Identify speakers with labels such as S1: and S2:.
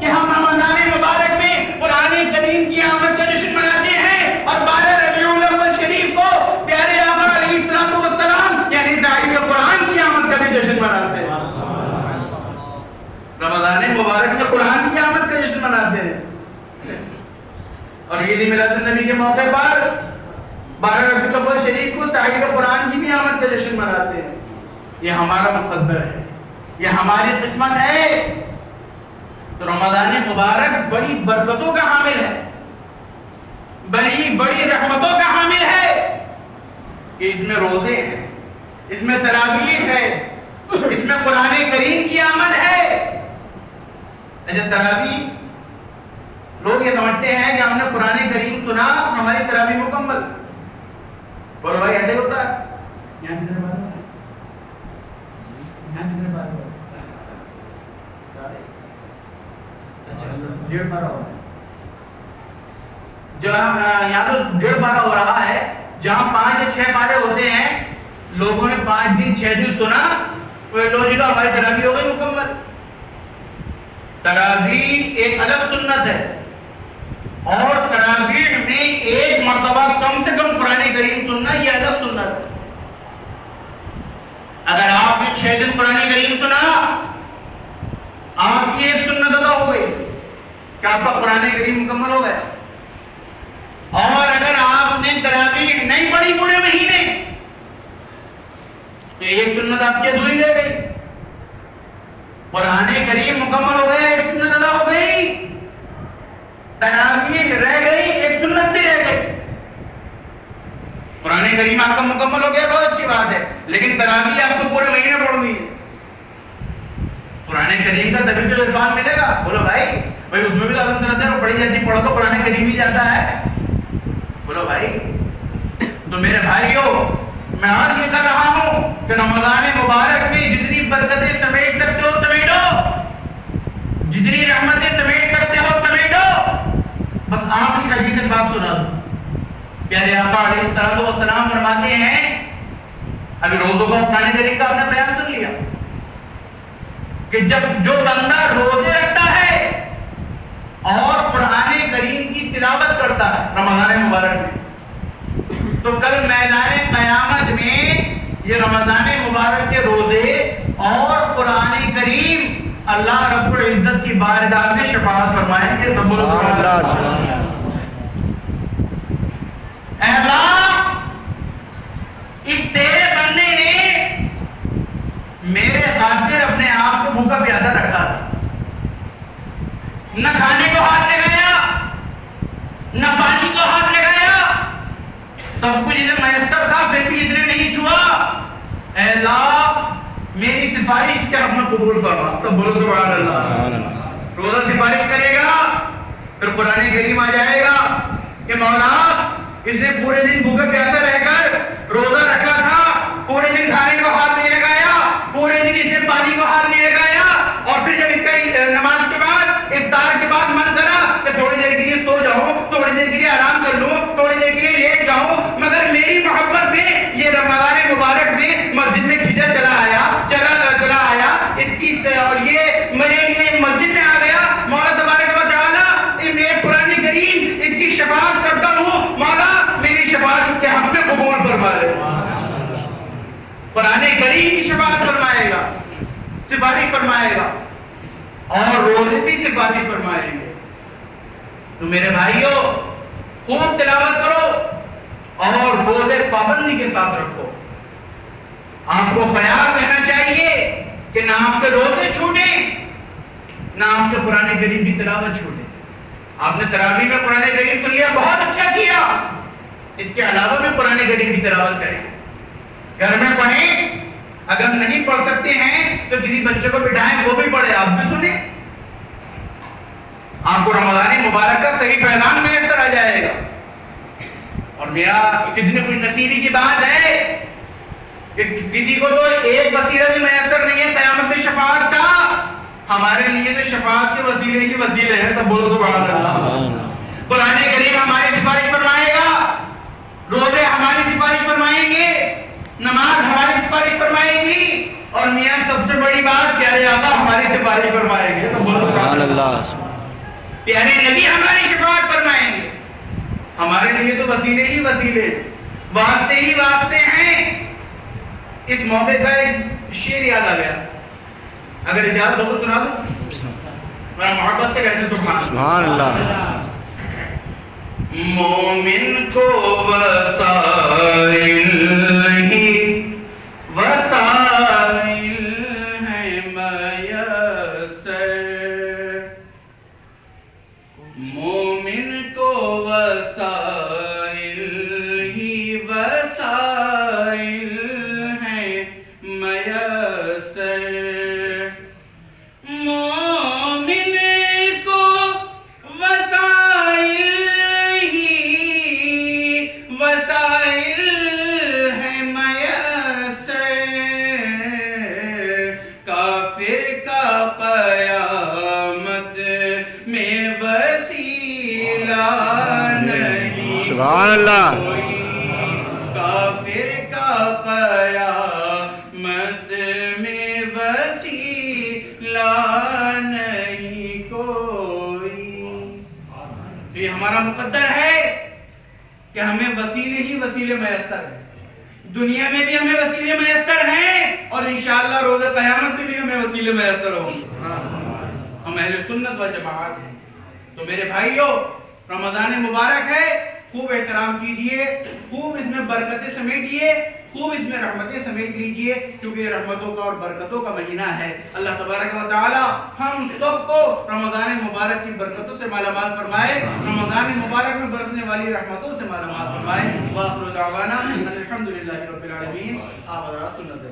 S1: کہ ہم رمضان مبارک میں قرآن کریم کی آمد کا جشن مناتے ہیں اور 12 ربیع الاول شریف کو پیارے آقا علیہ الصلوۃ والسلام یعنی صاحب قرآن کی آمد کا بھی جشن مناتے ہیں. رمضان مبارک میں قرآن کی آمد کا جشن مناتے ہیں اور عید میلاد النبی کے موقع پر 12 ربیع الاول شریف کو صاحب قرآن کی بھی آمد کا جشن مناتے ہیں. یہ ہمارا مقدر ہے, یہ ہماری قسمت ہے. تو رمضان مبارک بڑی برکتوں کا حامل ہے, بڑی رحمتوں کا حامل ہے کہ اس میں روزے ہیں, اس میں تراویح ہے, اس میں قرآن کریم کی آمد ہے. جب تراویح لوگ یہ سمجھتے ہیں کہ ہم نے قرآن کریم سنا ہماری تراویح مکمل. بولو بھائی ایسے ہوتا ہے؟ یہاں کتنے بار یہاں تو 1.5 پارہ ہو رہا ہے, جہاں 5 یا 6 پارے ہوتے ہیں لوگوں نے 5 دن 6 دن سنا لو جی تو ہماری تراویح ہو گئی مکمل. تراویح ایک الگ سنت ہے اور تراویح میں ایک مرتبہ کم سے کم قرآن کریم سننا یہ الگ سنت ہے. اگر آپ نے 6 دن قرآن کریم سنا آپ کی ایک سنت ادا ہو گئی کہ آپ کا قرآن کریم مکمل ہو گیا. اور اگر آپ نے تراویح نہیں پڑھی پورے مہینے تو ایک سنت آپ کی ادھوری رہ گئی. قرآن کریم مکمل ہو گیا, ایک سنت ادا ہو گئی. تراویح رہ گئی, ایک سنت بھی رہ گئی. قرآن کریم آپ کا مکمل ہو گیا بہت اچھی بات ہے, لیکن تراویح آپ کو پورے مہینے پڑھنی ہے. قرآن کریم کا تبھی تو عرفان ملے گا. بولو بھائی اس میں بھی تو الحمد للہ پڑھی جاتی, پڑھو تو قرآن کریم ہی جاتا ہے. بولو بھائی. تو میرے بھائیوں میں آج یہ کر رہا ہوں کہ رمضان مبارک میں جتنی برکتیں سمیٹ سکتے ہو سمیٹو, جتنی رحمتیں سمیٹ سکتے ہو سمیٹو. بس آپ کی حدیث سے بات سنا دو. پیارے آقا علیہ الصلوۃ والسلام فرماتے ہیں, ابھی روزوں کا قرآن کریم کا آپ نے بیان سن لیا کہ جب جو بندہ روزے رکھتا ہے اور قرآن کریم کی تلاوت کرتا ہے رمضان مبارک میں, تو کل میدان قیامت میں یہ رمضان مبارک کے روزے اور قرآن کریم اللہ رب العزت کی بارگاہ میں شفاعت فرمائیں گے. سب بولو سبحان اللہ. اے اللہ, اس تیرے بندے نے میرے خاطر اپنے آپ کو بھوکا پیاسا رکھا تھا, نہ کھانے کو ہاتھ لگایا نہ پانی کو ہاتھ لگایا, سب کچھ اسے میسر تھا پھر بھی اس نے نہیں چھوا. اے اللہ میری سفارش کے حق میں قبول فرما. سب بولو سبحان اللہ. روزہ سفارش کرے گا, پھر قرآن کریم آ جائے گا کہ مولا اس نے پورے دن بھوکا پیاسا رہ کر روزہ رکھا تھا, پورے دن کھانے کو ہاتھ نہیں لگایا, پورے دن اسے پانی کو ہاتھ نہیں لگایا, اور پھر جب اس کا نماز کے بعد افطار کے بعد من کرا کہ تھوڑی دیر کے لیے سو جاؤں, تھوڑی دیر کے لیے آرام کر لوں, تھوڑی دیر کے لیے لیٹ جاؤں, مگر میری محبت میں یہ رمضان مبارک میں مسجد میں کھینچا چلا آیا, اس کی اور یہ میرے لیے مسجد میں آ گیا. مولا تبارک و تعالی میں قرآن کریم اس کی شفاعت کرتا ہوں, مولا میری شفاعت اس کے حق میں قبول فرما لے. قرآن کریم کی شفاعت فرمائے گا, سفارش فرمائے گا, اور روزے بھی سفارش فرمائیں گے. تو میرے بھائیوں خوب تلاوت کرو اور روزے پابندی کے ساتھ رکھو. آپ کو خیال رہنا چاہیے کہ نہ آپ کے روزے چھوٹیں نہ آپ کے قرآن کریم کی تلاوت چھوٹے. آپ نے تراویح میں قرآن کریم سن لیا, بہت اچھا کیا, اس کے علاوہ بھی قرآن کریم کی تلاوت کریں, گھر میں پڑھیں. اگر نہیں پڑھ سکتے ہیں تو کسی بچے کو بٹھائیں وہ بھی پڑھے, آپ بھی سنیں. آپ کو رمضان مبارک کا صحیح فیضان میسر آ جائے گا. اور میرا کتنی خوش نصیبی کی بات ہے کہ کسی کو تو ایک وسیلہ بھی میسر نہیں ہے قیامت میں شفاعت کا. ہمارے لیے تو شفاعت کے وسیلے ہی وسیلے ہیں. سب بولو سبحان اللہ. قرآن کریم ہماری سفارش فرمائے گا, روزے ہماری سفارش فرمائیں گے, نماز ہماری سفارش فرمائے گی, اور میاں سب سے بڑی بات پیارے آقا ہماری سفارش فرمائیں گے. سب بولو سبحان اللہ. پیارے نبی ہماری شفاعت فرمائیں گے. ہمارے لیے تو وسیلے ہی وسیلے، واسطے ہی واسطے ہیں. اس موقع کا ایک شعر یاد آ گیا، اگر اجازت ہو تو سنا دوں. میں محبت سے کہتے ہیں سبحان اللہ. مومن کو وسائل ہی وسائل ہیں میسر، مومن کو وسائل ہی وسائل ہیں میسر. مومن کو وسائل ہی وسائل ہیں میسر، کافر کا قیامت میں وسیلہ نہیں.
S2: سبحان اللہ.
S1: کافر کا قیامت میں وسیلہ نہیں کوئی. یہ ہمارا مقدر ہے کہ ہمیں وسیلے ہی وسیلے میسر ہیں. دنیا میں بھی ہمیں وسیلے میسر ہیں اور انشاءاللہ روز قیامت میں بھی ہمیں وسیلے میسر ہوں. ہم اہل سنت و جماعت ہیں. تو میرے بھائیوں، رمضان مبارک ہے، خوب احترام کیجئے، خوب اس میں برکتیں سمیٹیے، خوب اس میں رحمتیں سمیٹ لیجئے، کیونکہ یہ رحمتوں کا اور برکتوں کا مہینہ ہے. اللہ تبارک و تعالی ہم سب کو رمضان مبارک کی برکتوں سے مالا مال فرمائے، رمضان مبارک میں برسنے والی رحمتوں سے مالا مال فرمائے. وآخر دعوانا الحمدللہ رب العالمین. آپ حضرات سنت